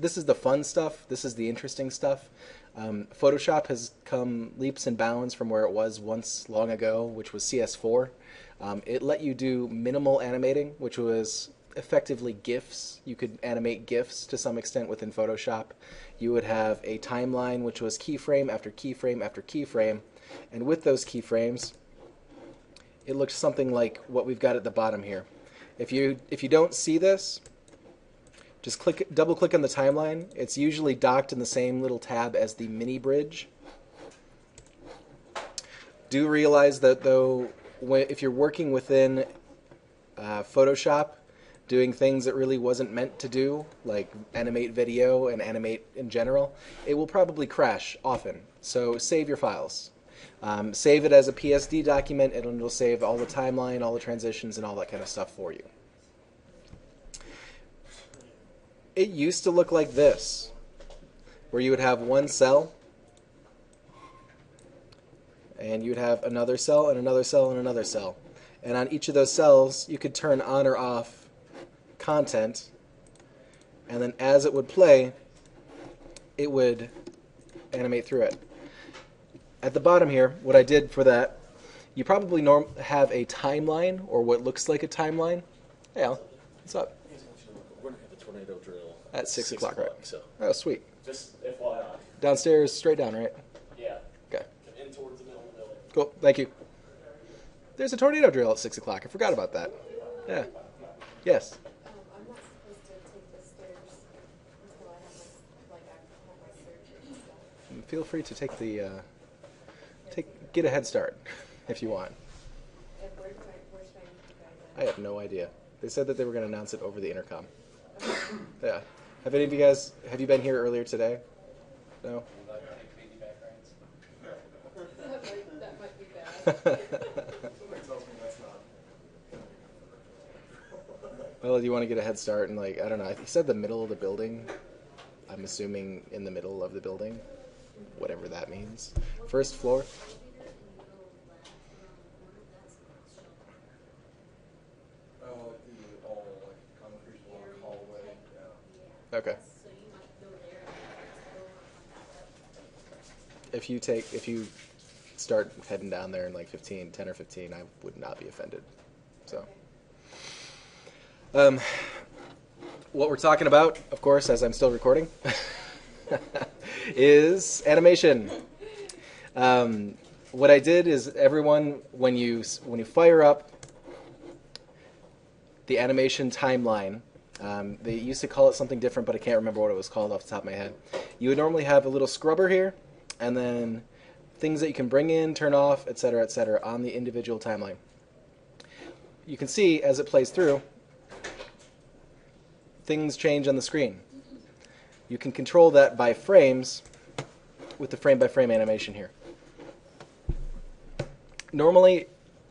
this is the fun stuff. This is the interesting stuff. Photoshop has come leaps and bounds from where it was once long ago, which was CS4. It let you do minimal animating, which was effectively GIFs. You could animate GIFs to some extent within Photoshop. You would have a timeline, which was keyframe after keyframe after keyframe. And with those keyframes, it looks something like what we've got at the bottom here. If you don't see this, just double click on the timeline. It's usually docked in the same little tab as the mini bridge. Do realize that though, if you're working within Photoshop, doing things it really wasn't meant to do, like animate video and animate in general, it will probably crash often. So save your files. Save it as a PSD document, and it'll save all the timeline, all the transitions, and all that kind of stuff for you. It used to look like this, where you would have one cell, and you'd have another cell, and another cell, and another cell. And on each of those cells, you could turn on or off content, and then as it would play, it would animate through it. At the bottom here, what I did for that, you probably have a timeline, or what looks like a timeline. Hey, Al, what's up? We're going to have a tornado drill At 6 o'clock, right? So Oh, sweet. just FYI. Downstairs, straight down, right? Yeah. Okay. In towards the middle of the building. Cool, thank you. There's a tornado drill at 6 o'clock. I forgot about that. Yeah. Yes. I'm not supposed to take the stairs until I have my surgery and stuff. Feel free to take the get a head start if you want. And where's my you guys I have no idea. They said that they were going to announce it over the intercom. Yeah. Have any of you guys, have you been here earlier today? No? at? That might be bad. Well, do you want to get a head start and I don't know, he said the middle of the building. I'm assuming in the middle of the building, whatever that means. First floor. Okay. If you start heading down there in like 10 or 15, I would not be offended. So, what we're talking about, of course, as I'm still recording, is animation. What I did is everyone, when you fire up the animation timeline, they used to call it something different, but I can't remember what it was called off the top of my head. You would normally have a little scrubber here, and then things that you can bring in, turn off, etc., on the individual timeline. You can see as it plays through, things change on the screen. You can control that by frames with the frame-by-frame animation here. Normally,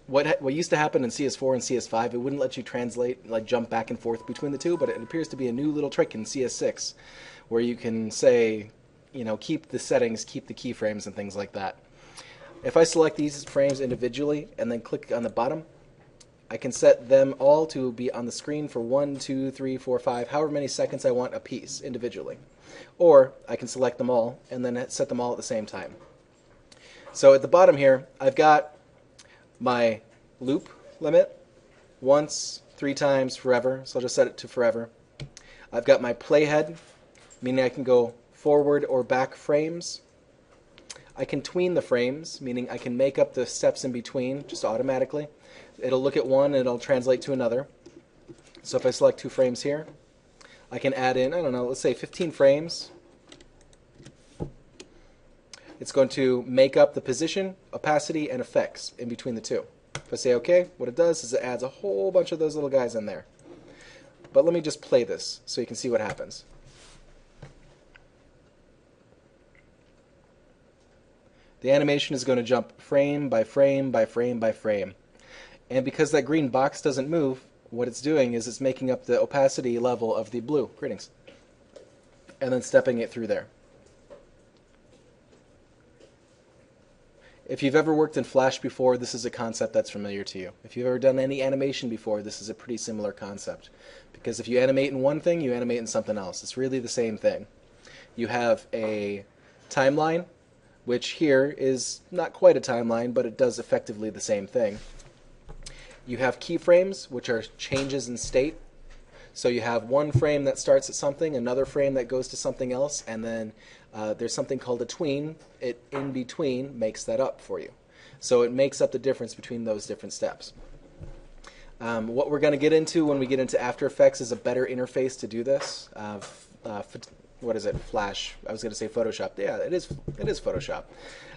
what used to happen in CS4 and CS5, it wouldn't let you translate, like jump back and forth between the two, but it appears to be a new little trick in CS6 where you can say, keep the settings, keep the keyframes and things like that. If I select these frames individually and then click on the bottom, I can set them all to be on the screen for 1, 2, 3, 4, 5, however many seconds I want a piece individually. Or I can select them all and then set them all at the same time. So at the bottom here, I've got my loop limit, once, 3 times, forever, so I'll just set it to forever. I've got my playhead, meaning I can go forward or back frames. I can tween the frames, meaning I can make up the steps in between just automatically. It'll look at one and it'll translate to another. So if I select 2 frames here, I can add in, I don't know, let's say 15 frames. It's going to make up the position, opacity, and effects in between the two. If I say OK, what it does is it adds a whole bunch of those little guys in there. But let me just play this so you can see what happens. The animation is going to jump frame by frame by frame by frame. And because that green box doesn't move, what it's doing is it's making up the opacity level of the blue. Greetings. And then stepping it through there. If you've ever worked in Flash before, this is a concept that's familiar to you. If you've ever done any animation before, this is a pretty similar concept. Because if you animate in one thing, you animate in something else. It's really the same thing. You have a timeline, which here is not quite a timeline, but it does effectively the same thing. You have keyframes, which are changes in state. So you have one frame that starts at something, another frame that goes to something else, and then there's something called a tween. It in between makes that up for you. So it makes up the difference between those different steps. What we're going to get into when we get into After Effects is a better interface to do this. What is it? Flash. I was going to say Photoshop. Yeah, it is Photoshop.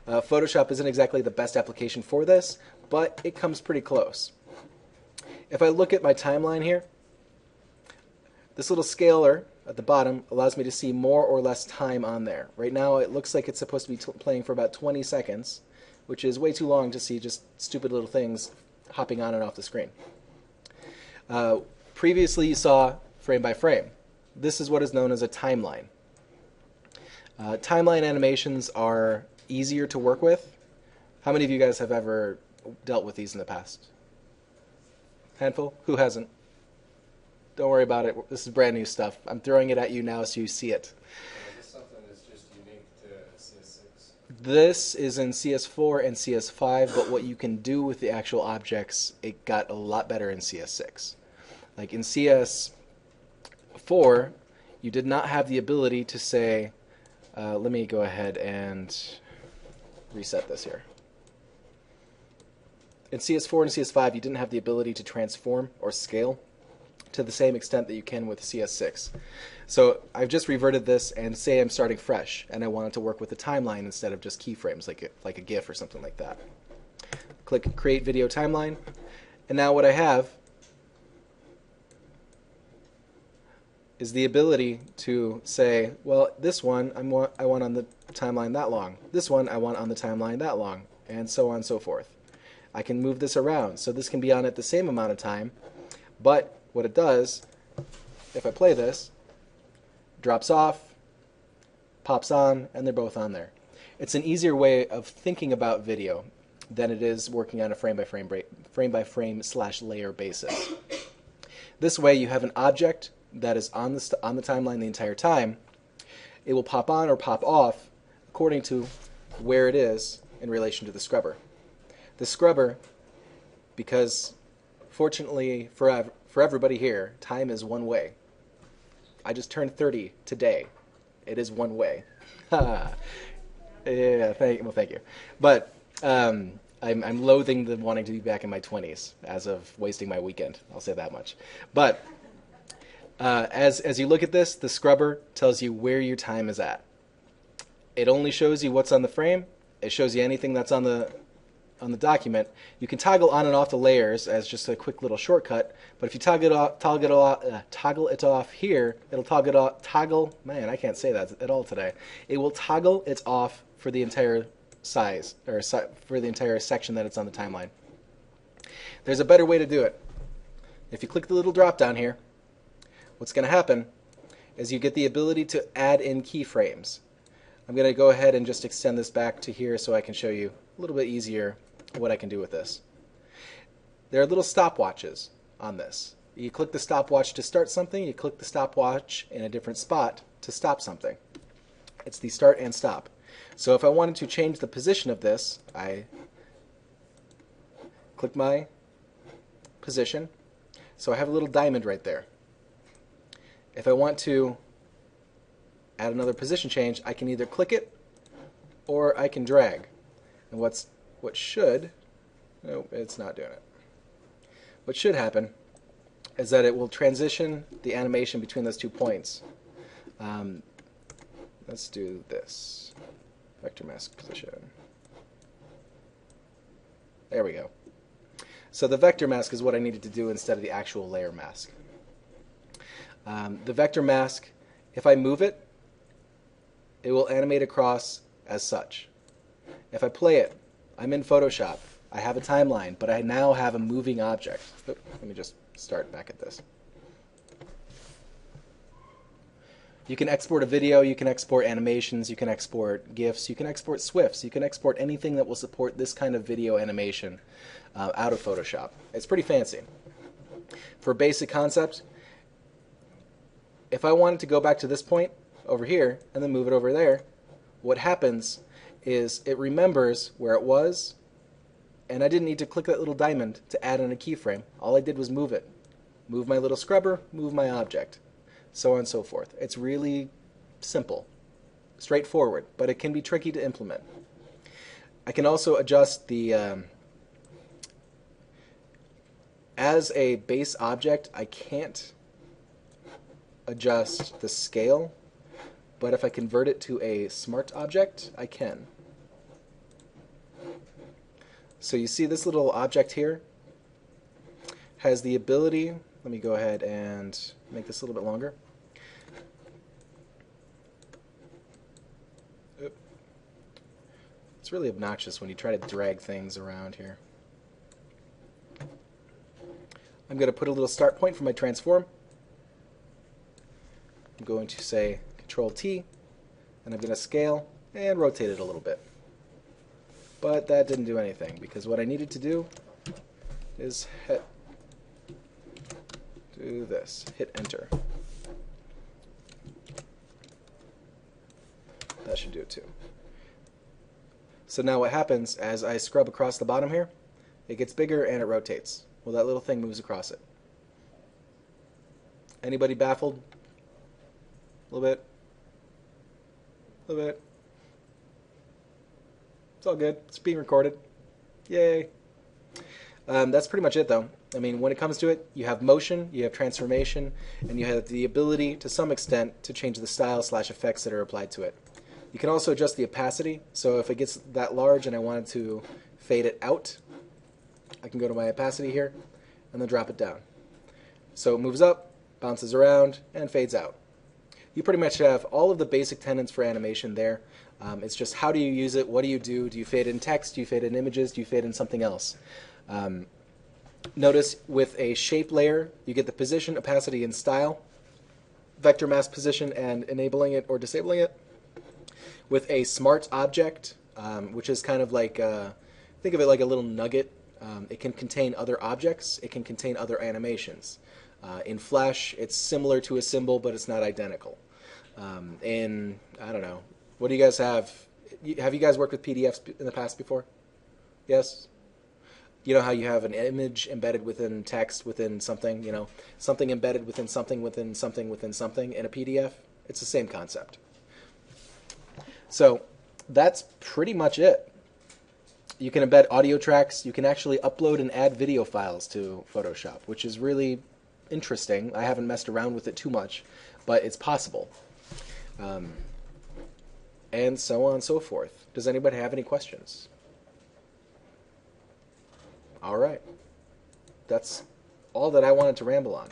Photoshop isn't exactly the best application for this, but it comes pretty close. If I look at my timeline here, this little scaler at the bottom allows me to see more or less time on there. Right now it looks like it's supposed to be playing for about 20 seconds, which is way too long to see just stupid little things hopping on and off the screen. Previously you saw frame by frame. This is what is known as a timeline. Timeline animations are easier to work with. How many of you guys have ever dealt with these in the past? Handful? Who hasn't? Don't worry about it. This is brand new stuff. I'm throwing it at you now so you see it. Is this something that's just unique to CS6? This is in CS4 and CS5, but what you can do with the actual objects, it got a lot better in CS6. Like in CS4, you did not have the ability to say, let me go ahead and reset this here. In CS4 and CS5, you didn't have the ability to transform or scale to the same extent that you can with CS6. So I've just reverted this and say I'm starting fresh, and I want it to work with a timeline instead of just keyframes, like a GIF or something like that. Click Create Video Timeline, and now what I have is the ability to say, well, this one I want on the timeline that long, this one I want on the timeline that long, and so on and so forth. I can move this around, so this can be on at the same amount of time, but what it does, if I play this, drops off, pops on, and they're both on there. It's an easier way of thinking about video than it is working on a frame-by-frame/layer basis. This way you have an object that is on the timeline the entire time. It will pop on or pop off according to where it is in relation to the scrubber. The scrubber, because fortunately for everybody here, time is one way. I just turned 30 today. It is one way. Yeah, thank you. But I'm loathing the wanting to be back in my 20s as of wasting my weekend. I'll say that much. But as you look at this, the scrubber tells you where your time is at. It only shows you what's on the frame. It shows you anything that's on the document. You can toggle on and off the layers as just a quick little shortcut, but if you toggle it off here, it'll toggle, man, I can't say that at all today. It will toggle it off for the entire size, or for the entire section that it's on the timeline. There's a better way to do it. If you click the little drop down here, what's going to happen is you get the ability to add in keyframes. I'm going to go ahead and just extend this back to here so I can show you a little bit easier what I can do with this. There are little stopwatches on this. You click the stopwatch to start something, you click the stopwatch in a different spot to stop something. It's the start and stop. So if I wanted to change the position of this, I click my position. So I have a little diamond right there. If I want to add another position change, I can either click it or I can drag. And what should, no, it's not doing it. What should happen is that it will transition the animation between those 2 points. Let's do this. Vector mask position. There we go. So the vector mask is what I needed to do instead of the actual layer mask. The vector mask, if I move it, it will animate across as such. If I play it, I'm in Photoshop. I have a timeline, but I now have a moving object. Let me just start back at this. You can export a video, you can export animations, you can export GIFs, you can export SWIFTs, you can export anything that will support this kind of video animation out of Photoshop. It's pretty fancy. For basic concepts, if I wanted to go back to this point over here and then move it over there, what happens is it remembers where it was, and I didn't need to click that little diamond to add in a keyframe. All I did was move it. Move my little scrubber, move my object, so on and so forth. It's really simple, straightforward, but it can be tricky to implement. I can also adjust the, as a base object, I can't adjust the scale, but if I convert it to a smart object, I can. So you see this little object here has the ability, let me go ahead and make this a little bit longer. It's really obnoxious when you try to drag things around here. I'm going to put a little start point for my transform. I'm going to say Control T, and I'm going to scale and rotate it a little bit. But that didn't do anything, because what I needed to do is do this, hit enter. That should do it too. So now what happens as I scrub across the bottom here, it gets bigger and it rotates. Well, that little thing moves across it. Anybody baffled? A little bit? A little bit? It's all good. It's being recorded. Yay. That's pretty much it, though. I mean, when it comes to it, you have motion, you have transformation, and you have the ability, to some extent, to change the style/effects that are applied to it. You can also adjust the opacity, so if it gets that large and I wanted to fade it out, I can go to my opacity here and then drop it down. So it moves up, bounces around, and fades out. You pretty much have all of the basic tenets for animation there. It's just how do you use it, what do you do you fade in text, do you fade in images, do you fade in something else? Notice with a shape layer, you get the position, opacity, and style, vector mask position, and enabling it or disabling it. With a smart object, which is kind of like, think of it like a little nugget. It can contain other objects, it can contain other animations. In Flash, it's similar to a symbol, but it's not identical. In, I don't know, what do you guys have? Have you guys worked with PDFs in the past before? Yes? You know how you have an image embedded within text within something, you know, something embedded within something within something within something in a PDF? It's the same concept. So that's pretty much it. You can embed audio tracks. You can actually upload and add video files to Photoshop, which is really interesting. I haven't messed around with it too much, but it's possible. And so on and so forth. Does anybody have any questions? All right. That's all that I wanted to ramble on.